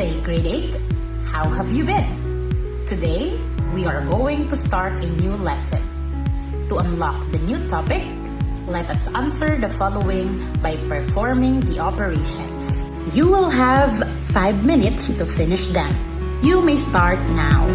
day, grade 8. How have you been? Today, we are going to start a new lesson. To unlock the new topic, let us answer the following by performing the operations. You will have 5 minutes to finish them. You may start now.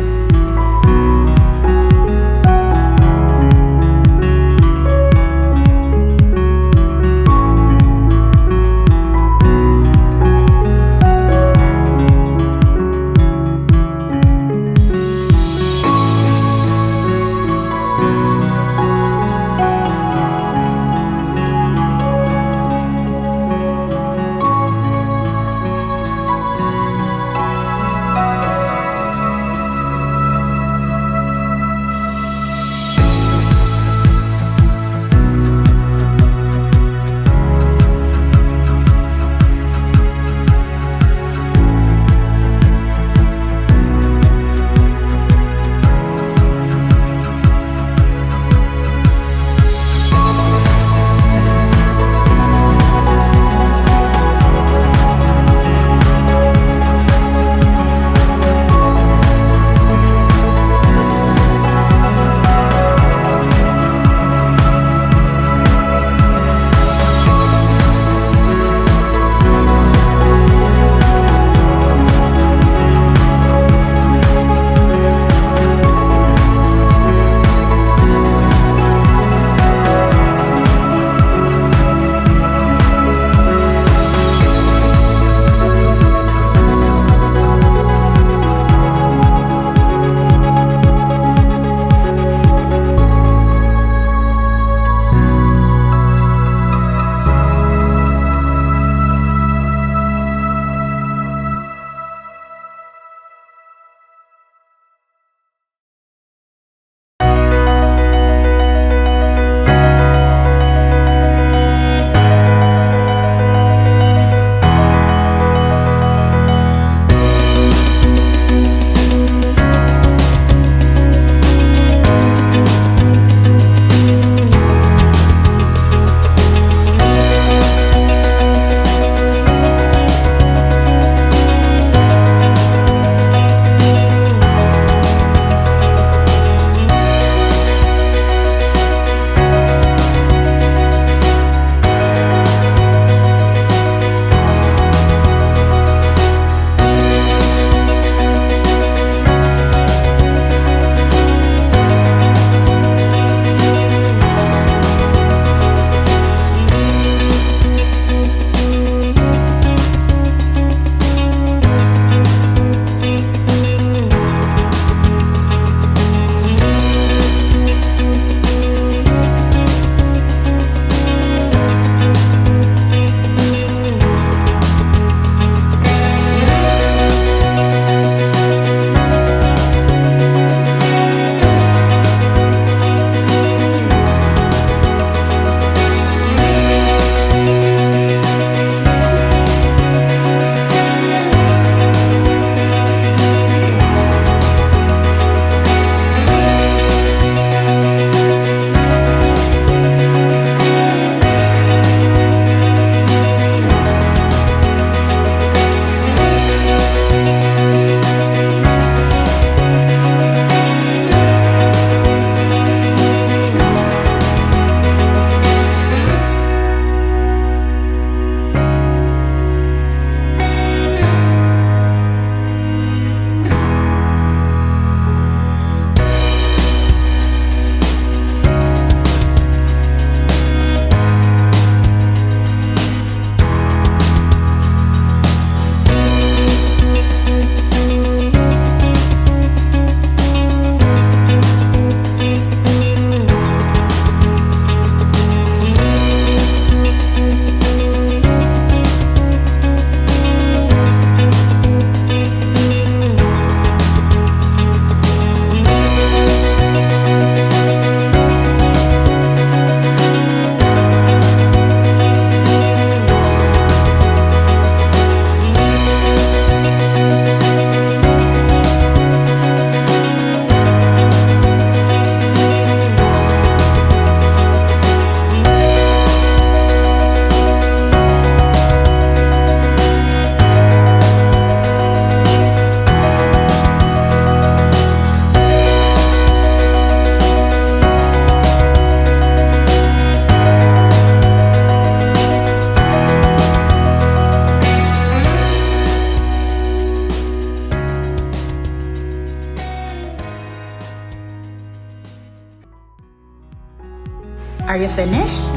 Are you finished?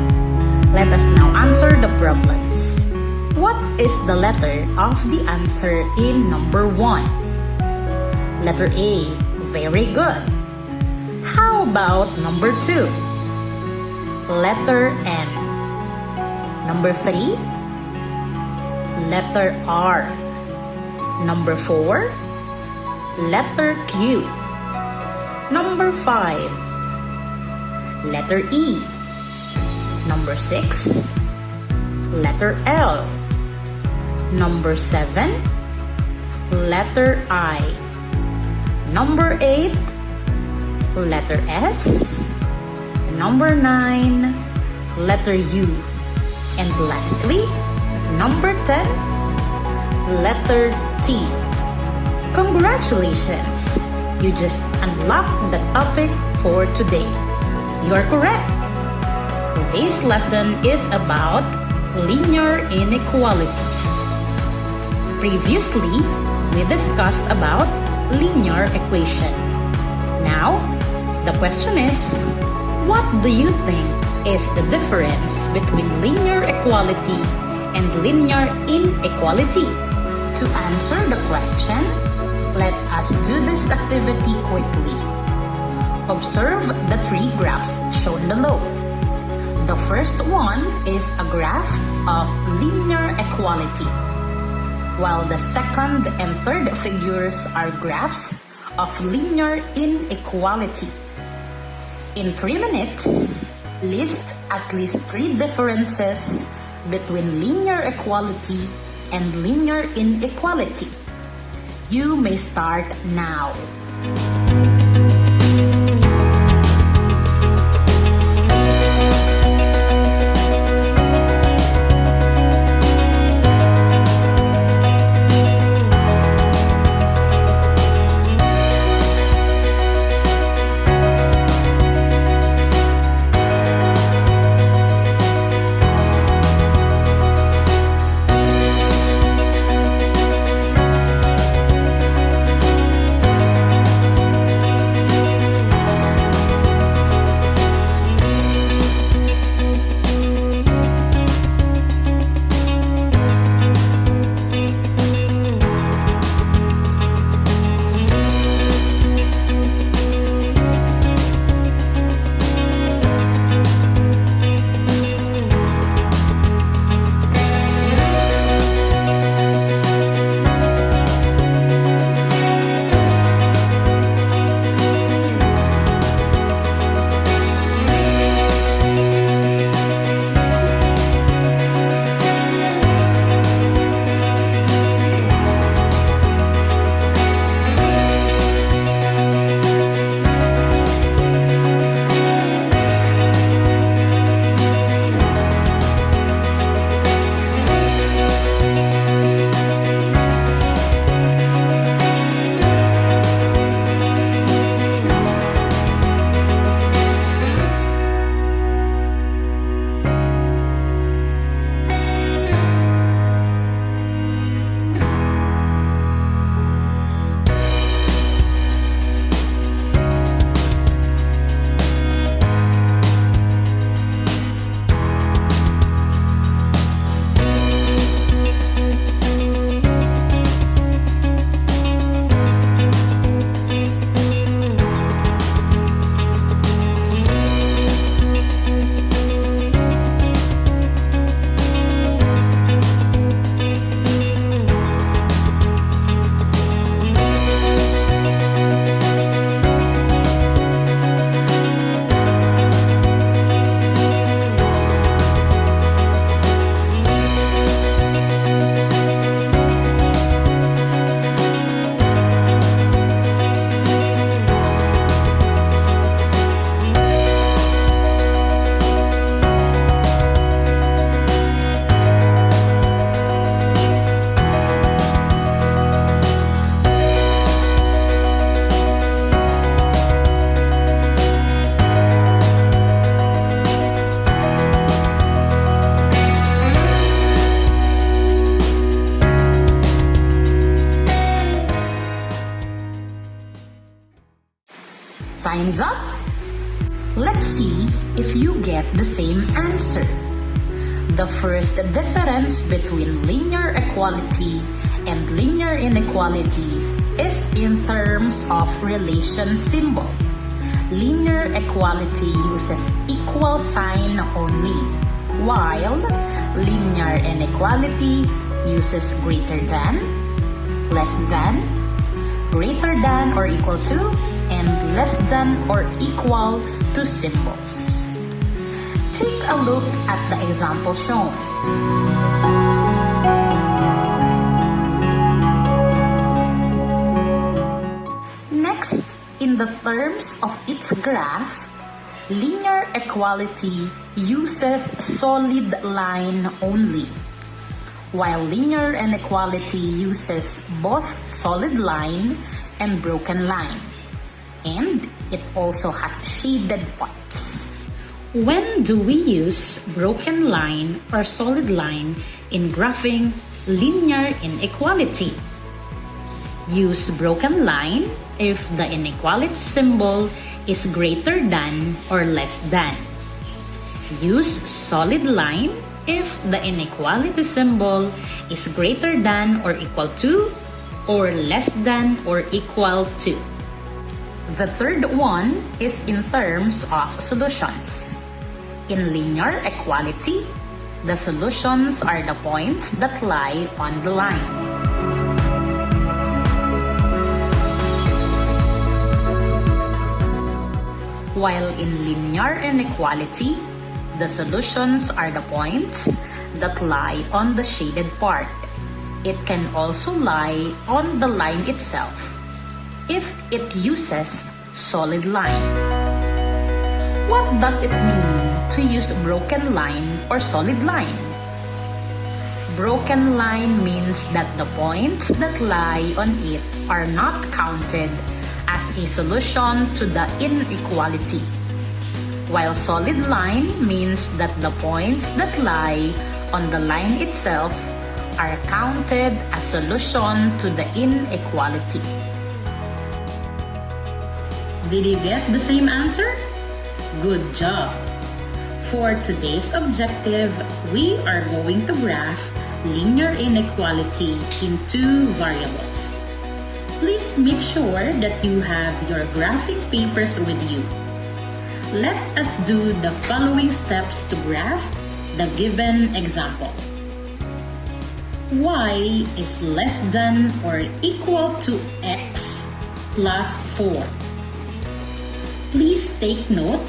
Let us now answer the problems. What is the letter of the answer in number 1? Letter A. Very good. How about number 2? Letter N. Number 3? Letter R. Number 4? Letter Q. Number 5? Letter E. Number 6? Letter L. Number 7? Letter I. Number 8? Letter S. Number 9? Letter U. And lastly, number 10? Letter T. Congratulations! You just unlocked the topic for today. You're correct! Today's lesson is about linear inequalities. Previously, we discussed about linear equation. Now, the question is, what do you think is the difference between linear equality and linear inequality? To answer the question, let us do this activity quickly. Observe the 3 graphs shown below. The first one is a graph of linear equality, while the second and third figures are graphs of linear inequality. In 3 minutes, list at least 3 differences between linear equality and linear inequality. You may start now. Time's up. Let's see if you get the same answer. The first difference between linear equality and linear inequality is in terms of relation symbol. Linear equality uses equal sign only, while linear inequality uses greater than, less than, greater than or equal to, and less than or equal to symbols. Take a look at the example shown. Next, in the terms of its graph, linear equality uses solid line only, while linear inequality uses both solid line and broken line, and it also has shaded parts. When do we use broken line or solid line in graphing linear inequality? Use broken line if the inequality symbol is greater than or less than. Use solid line if the inequality symbol is greater than or equal to or less than or equal to. The third one is in terms of solutions. In linear equality, the solutions are the points that lie on the line. While in linear inequality, the solutions are the points that lie on the shaded part. It can also lie on the line itself if it uses solid line. What does it mean to use broken line or solid line? Broken line means that the points that lie on it are not counted as a solution to the inequality, while solid line means that the points that lie on the line itself are counted as solution to the inequality. Did you get the same answer? Good job! For today's objective, we are going to graph linear inequality in two variables. Please make sure that you have your graphing papers with you. Let us do the following steps to graph the given example. Y is less than or equal to x plus 4. Please take note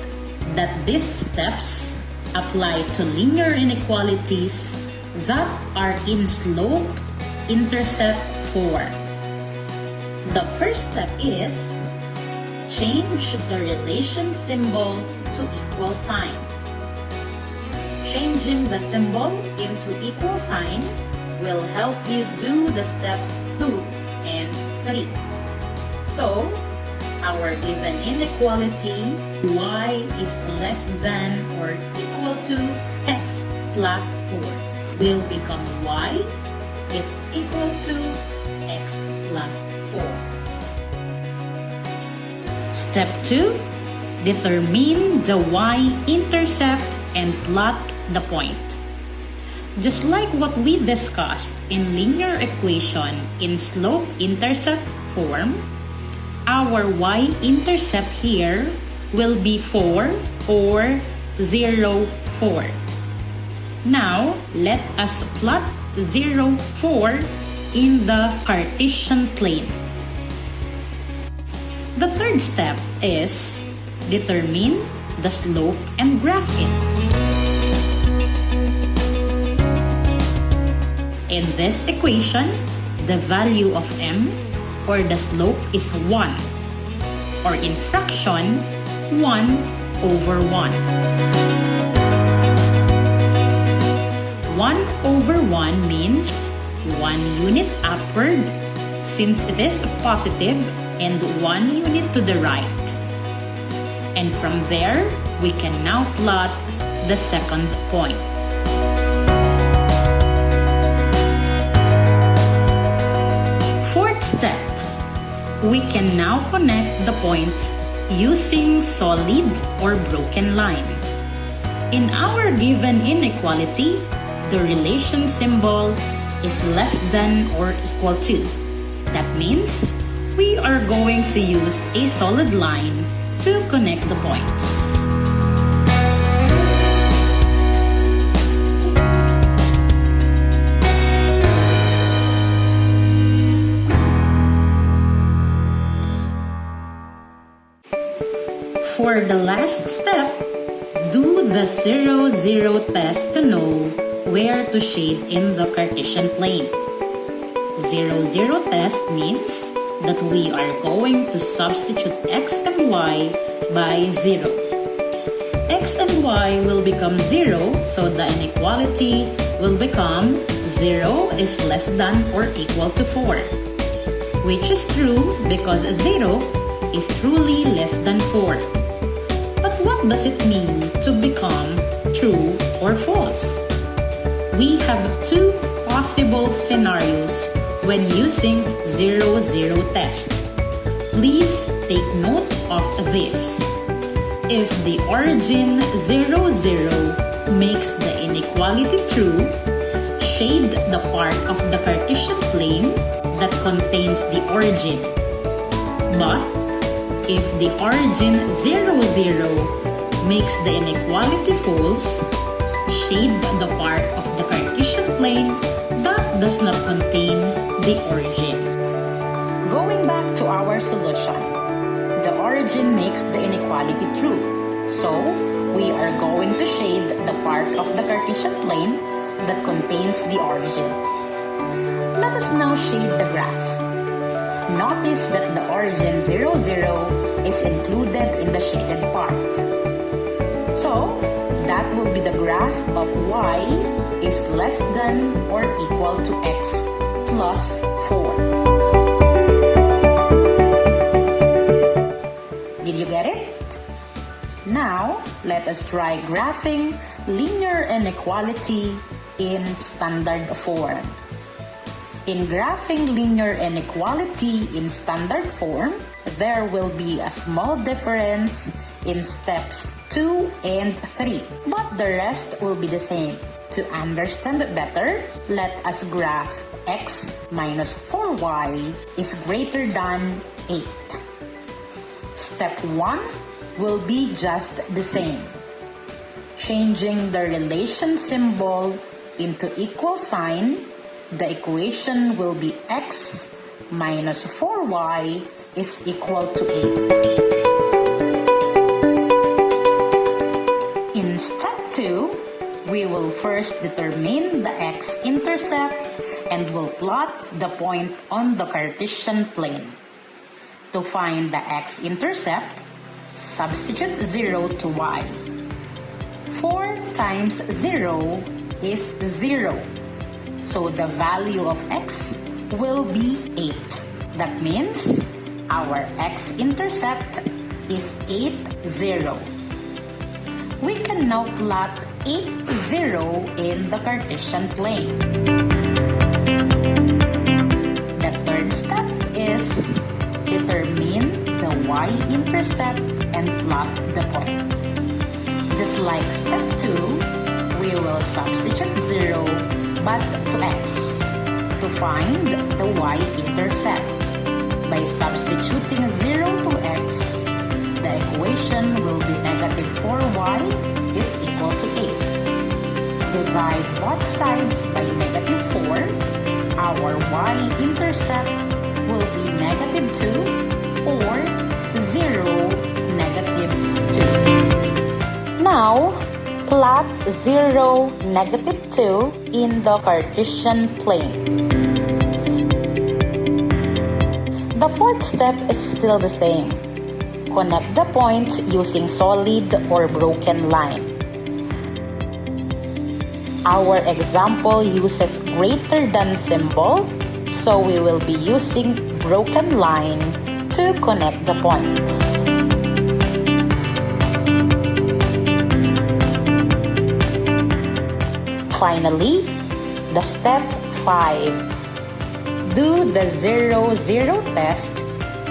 that these steps apply to linear inequalities that are in slope-intercept form. The first step is change the relation symbol to equal sign. Changing the symbol into equal sign will help you do the steps 2 and 3. So, our given inequality, y is less than or equal to x plus 4, will become y is equal to x plus 4. Step 2. Determine the y-intercept and plot the point. Just like what we discussed in linear equation in slope-intercept form, our y-intercept here will be 4 or 0, 4. Now, let us plot 0, 4 in the Cartesian plane. The third step is determine the slope and graph it. In this equation, the value of m or the slope is 1, or in fraction, 1 over 1. 1 over 1 means 1 unit upward, since it is positive, and 1 unit to the right. And from there, we can now plot the second point. Fourth step, we can now connect the points using solid or broken line. In our given inequality, the relation symbol is less than or equal to. That means we are going to use a solid line to connect the points. For the last step, do the 0-0 test to know where to shade in the Cartesian plane. 0-0 test means that we are going to substitute x and y by 0. X and y will become 0, so the inequality will become 0 is less than or equal to 4. Which is true because 0 is truly less than 4. But what does it mean to become true or false? We have two possible scenarios when using 0-0 test. Please take note of this. If the origin 0-0 makes the inequality true, shade the part of the Cartesian plane that contains the origin. But if the origin 0-0 makes the inequality false, shade the part of the Cartesian plane that does not contain the origin. Going back to our solution, the origin makes the inequality true. So, we are going to shade the part of the Cartesian plane that contains the origin. Let us now shade the graph. Notice that the origin 0-0 is included in the shaded part. So, that will be the graph of y is less than or equal to x plus 4. Did you get it? Now, let us try graphing linear inequality in standard form. In graphing linear inequality in standard form, there will be a small difference in steps 2 and 3, but the rest will be the same. To understand it better, let us graph x minus 4y is greater than 8. Step 1 will be just the same. Changing the relation symbol into equal sign, the equation will be x minus 4y is equal to 8. In step 2, we will first determine the x-intercept and will plot the point on the Cartesian plane. To find the x-intercept, substitute 0 to y. 4 times 0 is 0. So the value of x will be 8. That means our x-intercept is 8, 0. We can now plot 8, 0 in the Cartesian plane. The third step is determine the y-intercept and plot the point. Just like step 2, we will substitute 0 but to x to find the y-intercept. By substituting 0 to x, the equation will be negative 4y is equal to 8. Divide both sides by negative 4, our y-intercept will be negative 2 or 0, negative 2. Now, plot 0, negative 2 in the Cartesian plane. The fourth step is still the same. Connect the points using solid or broken line. Our example uses greater than symbol, so we will be using broken line to connect the points. Finally, the step 5. Do the 0-0 test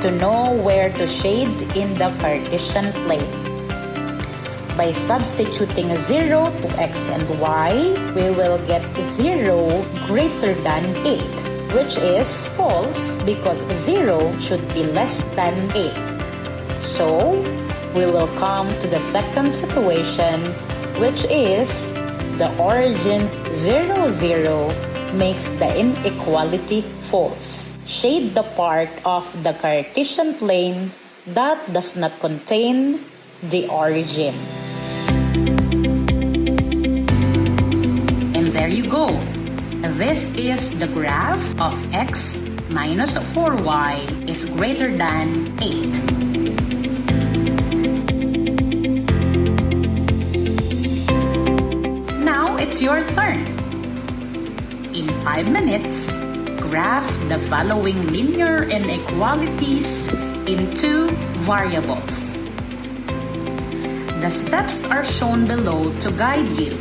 to know where to shade in the Cartesian plane. By substituting 0 to x and y, we will get 0 greater than 8, which is false because 0 should be less than 8. So, we will come to the second situation, which is the origin 0, 0 makes the inequality false. Shade the part of the Cartesian plane that does not contain the origin. And there you go. This is the graph of x minus 4y is greater than 8. Now it's your turn. In 5 minutes, graph the following linear inequalities in 2 variables. The steps are shown below to guide you.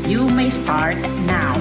You may start now.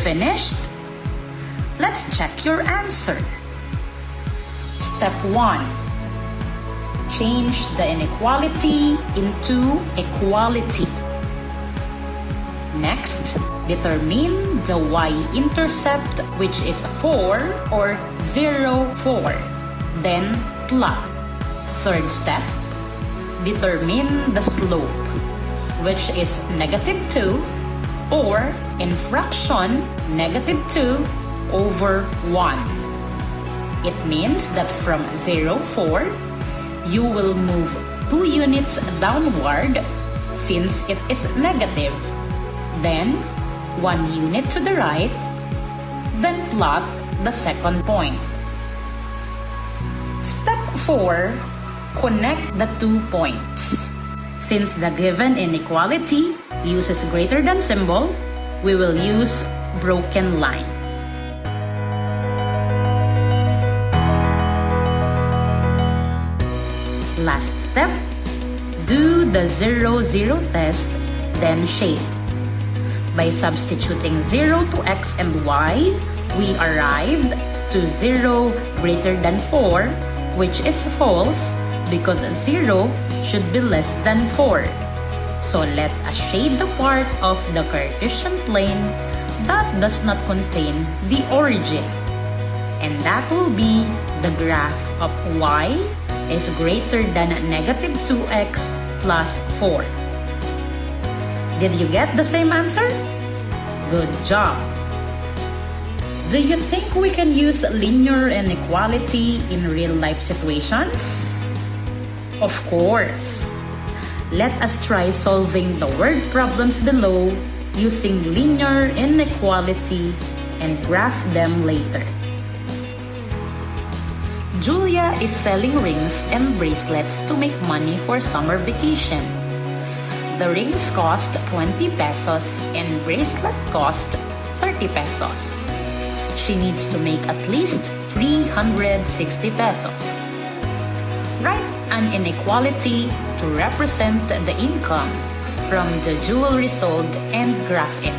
finished? Let's check your answer. Step 1. Change the inequality into equality. Next, determine the y-intercept, which is 4 or 0, 4. Then plot. Third step, determine the slope, which is -2, or in fraction, -2 over 1. It means that from 0, 4, you will move 2 units downward since it is negative. Then 1 unit to the right, then plot the second point. Step 4, connect the 2 points. Since the given inequality uses greater than symbol, we will use broken line. Last step, do the 0, 0 test, then shade. By substituting 0 to x and y, we arrived to 0 greater than 4, which is false because 0 should be less than 4. So let us shade the part of the Cartesian plane that does not contain the origin. And that will be the graph of y is greater than -2x plus 4. Did you get the same answer? Good job! Do you think we can use linear inequality in real-life situations? Of course! Let us try solving the word problems below using linear inequality and graph them later. Julia is selling rings and bracelets to make money for summer vacation. The rings cost 20 pesos and bracelet cost 30 pesos. She needs to make at least 360 pesos. Write an inequality to represent the income from the jewelry sold and graph it.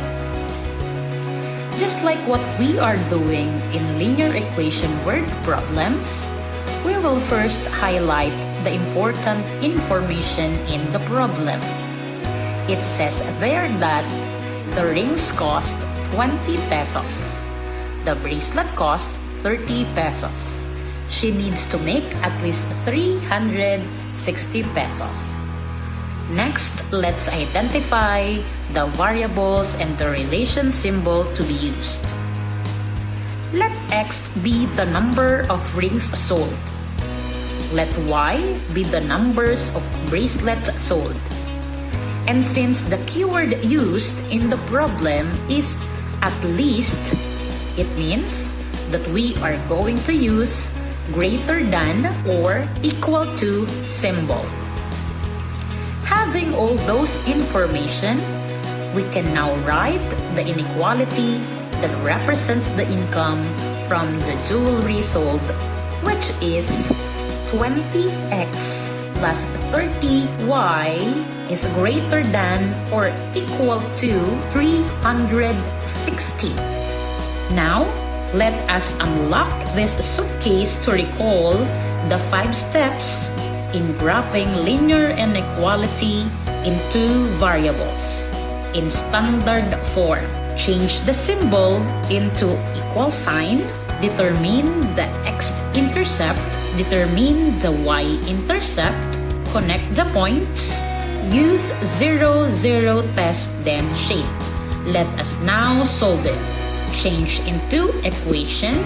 Just like what we are doing in linear equation word problems, we will first highlight the important information in the problem. It says there that the rings cost 20 pesos. The bracelet cost 30 pesos. She needs to make at least 360 pesos. Next, let's identify the variables and the relation symbol to be used. Let X be the number of rings sold. Let Y be the numbers of bracelets sold. And since the keyword used in the problem is at least, it means that we are going to use greater than or equal to symbol. Having all those information, we can now write the inequality that represents the income from the jewelry sold, which is 20x plus 30y is greater than or equal to 360. Now, let us unlock this suitcase to recall the 5 steps in graphing linear inequality in 2 variables. In standard form, change the symbol into equal sign, determine the x-intercept, determine the y-intercept, connect the points, use 0, 0 test, then shape. Let us now solve it. Change into equation,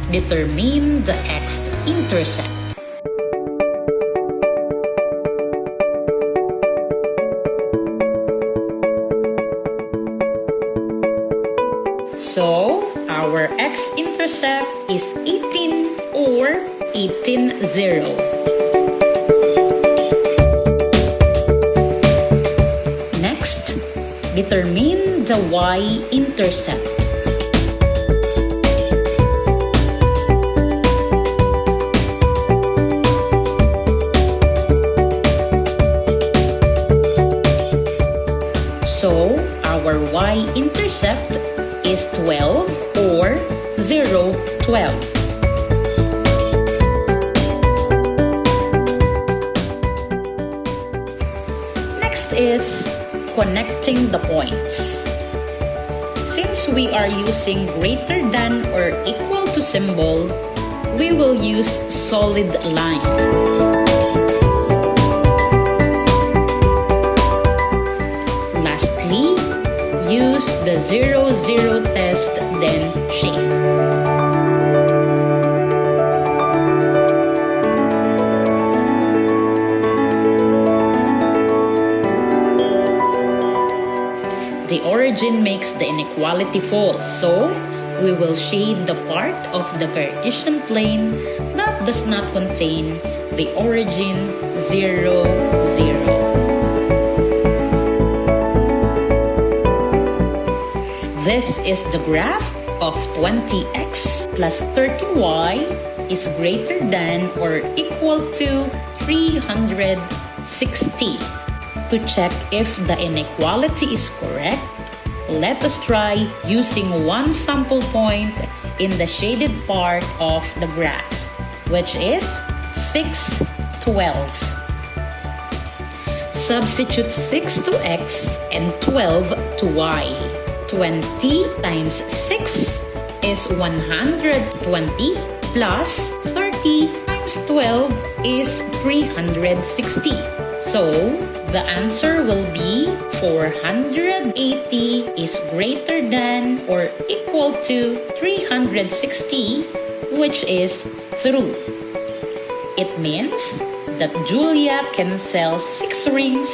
determine the x-intercept. So, our x-intercept is 18 or 18,0. Next, determine the y-intercept. So, our y-intercept is is 12 or 0, 12. Next is connecting the points. Since we are using greater than or equal to symbol, we will use solid line. Lastly, use the 0, 0 test, then shade. The origin makes the inequality false, so we will shade the part of the Cartesian plane that does not contain the origin 0, 0. This is the graph of 20x plus 30y is greater than or equal to 360. To check if the inequality is correct, let us try using one sample point in the shaded part of the graph, which is 6, 12. Substitute 6 to x and 12 to y. 20 times 6 is 120 plus 30 times 12 is 360. So, the answer will be 480 is greater than or equal to 360, which is true. It means that Julia can sell 6 rings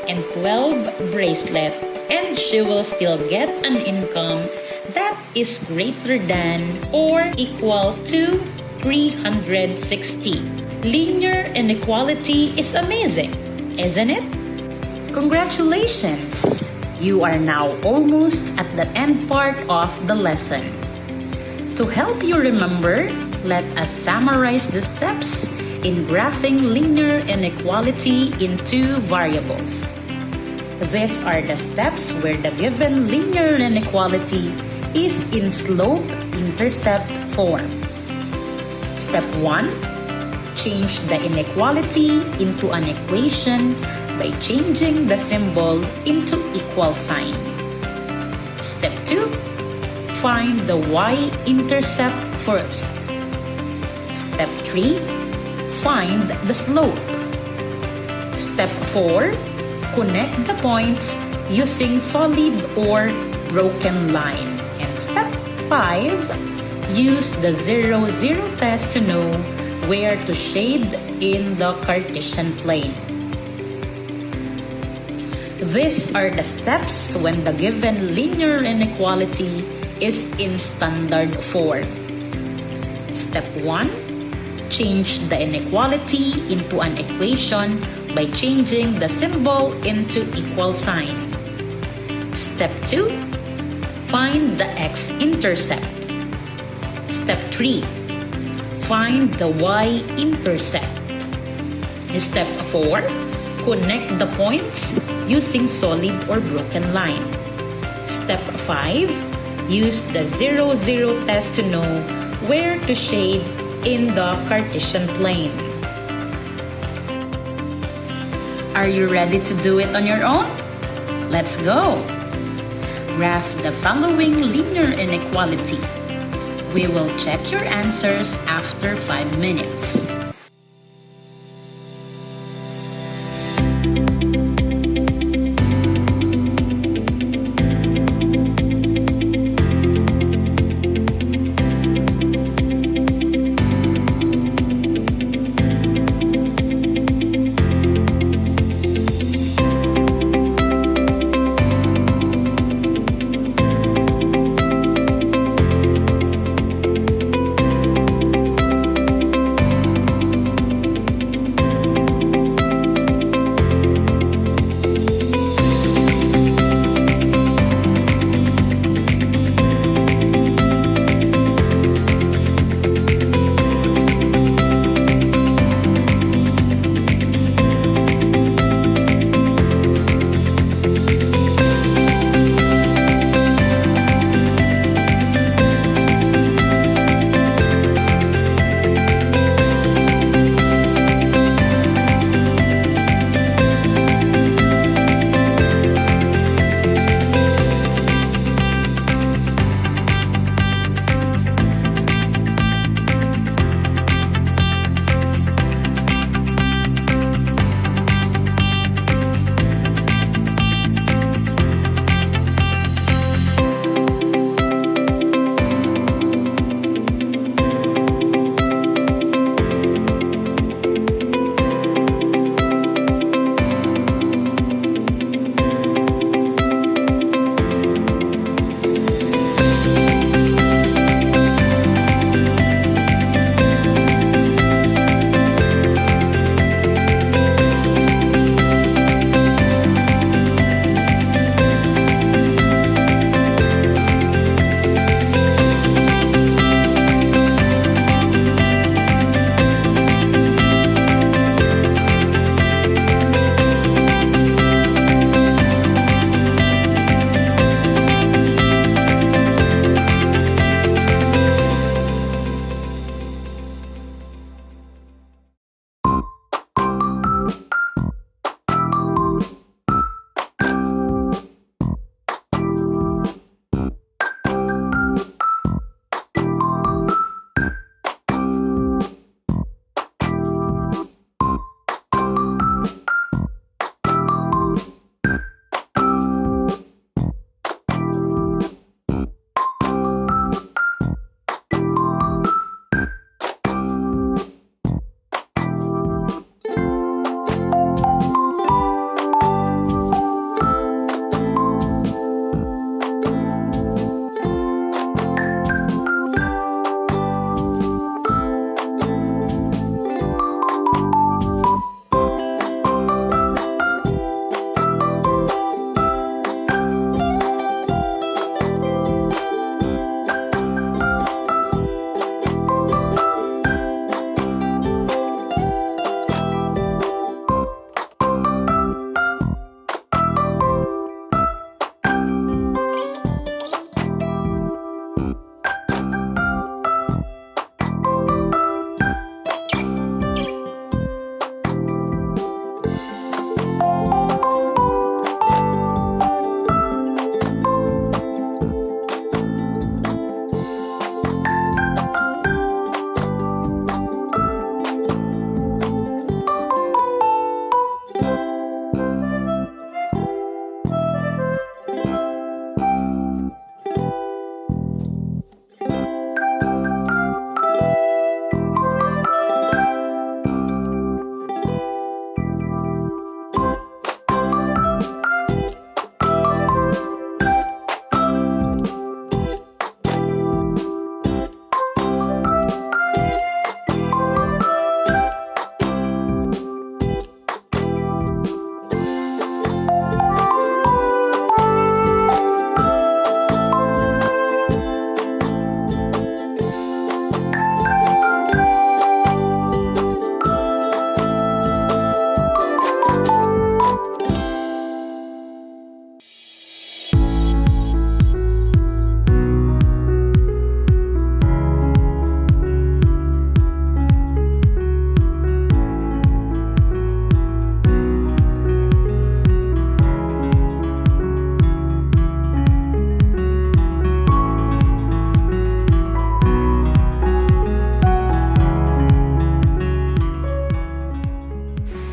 and 12 bracelets and she will still get an income that is greater than or equal to 360. Linear inequality is amazing, isn't it? Congratulations! You are now almost at the end part of the lesson. To help you remember, let us summarize the steps in graphing linear inequality in 2 variables. These are the steps where the given linear inequality is in slope-intercept form. Step 1. Change the inequality into an equation by changing the symbol into equal sign. Step 2. Find the y-intercept first. Step 3. Find the slope. Step 4. Connect the points using solid or broken line. And step 5. Use the 0, 0 test to know where to shade in the Cartesian plane. These are the steps when the given linear inequality is in standard form. Step 1. Change the inequality into an equation by changing the symbol into equal sign. Step 2. Find the x-intercept. Step 3. Find the y-intercept. Step 4. Connect the points using solid or broken line. Step 5. Use the 0, 0 test to know where to shade in the Cartesian plane. Are you ready to do it on your own? Let's go! Graph the following linear inequality. We will check your answers after 5 minutes.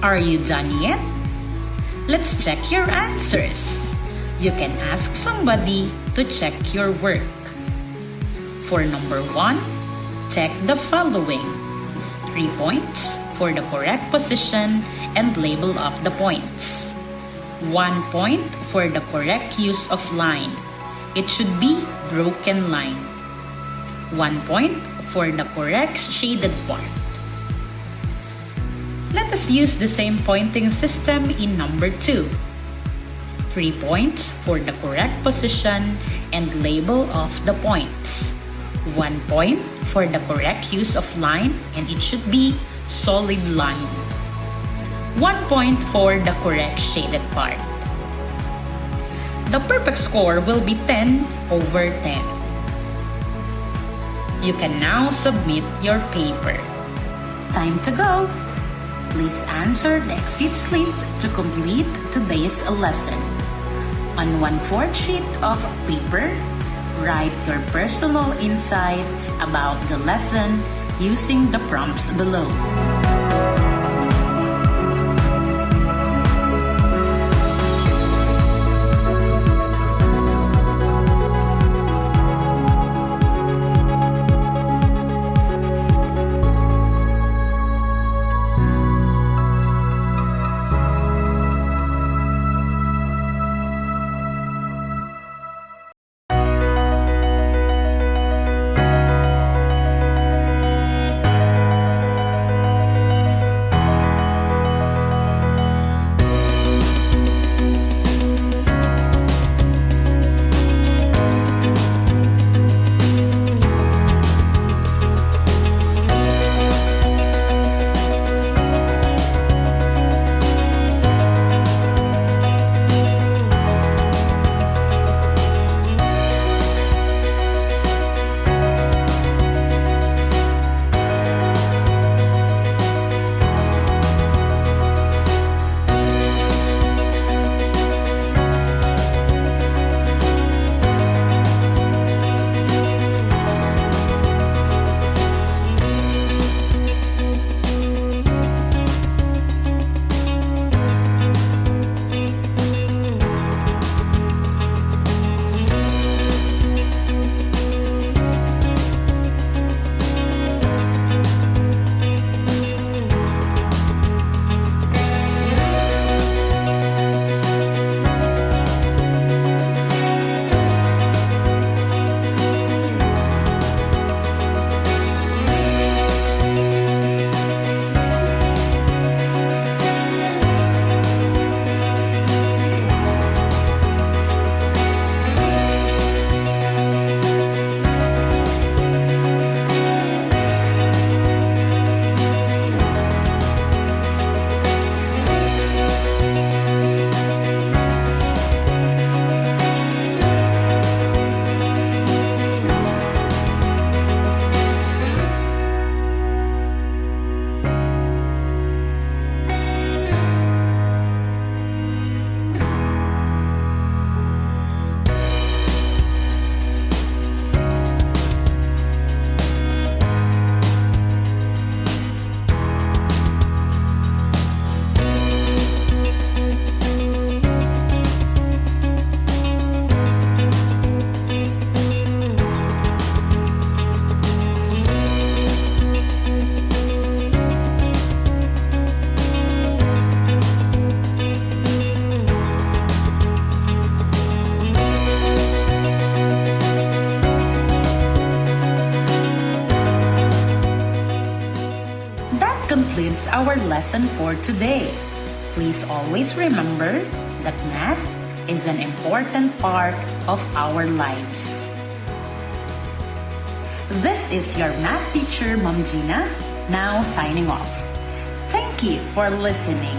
Are you done yet? Let's check your answers. You can ask somebody to check your work. For number 1, check the following. 3 points for the correct position and label of the points. 1 point for the correct use of line. It should be broken line. 1 point for the correct shaded part. Let us use the same pointing system in number 2. 3 points for the correct position and label of the points. 1 point for the correct use of line, and it should be solid line. 1 point for the correct shaded part. The perfect score will be 10 over 10. You can now submit your paper. Time to go! Please answer the exit slip to complete today's lesson. On 1/4 sheet of paper, write your personal insights about the lesson using the prompts below. concludes our lesson for today. Please always remember that math is an important part of our lives. This is your math teacher, Ma'am Gina, now signing off. Thank you for listening.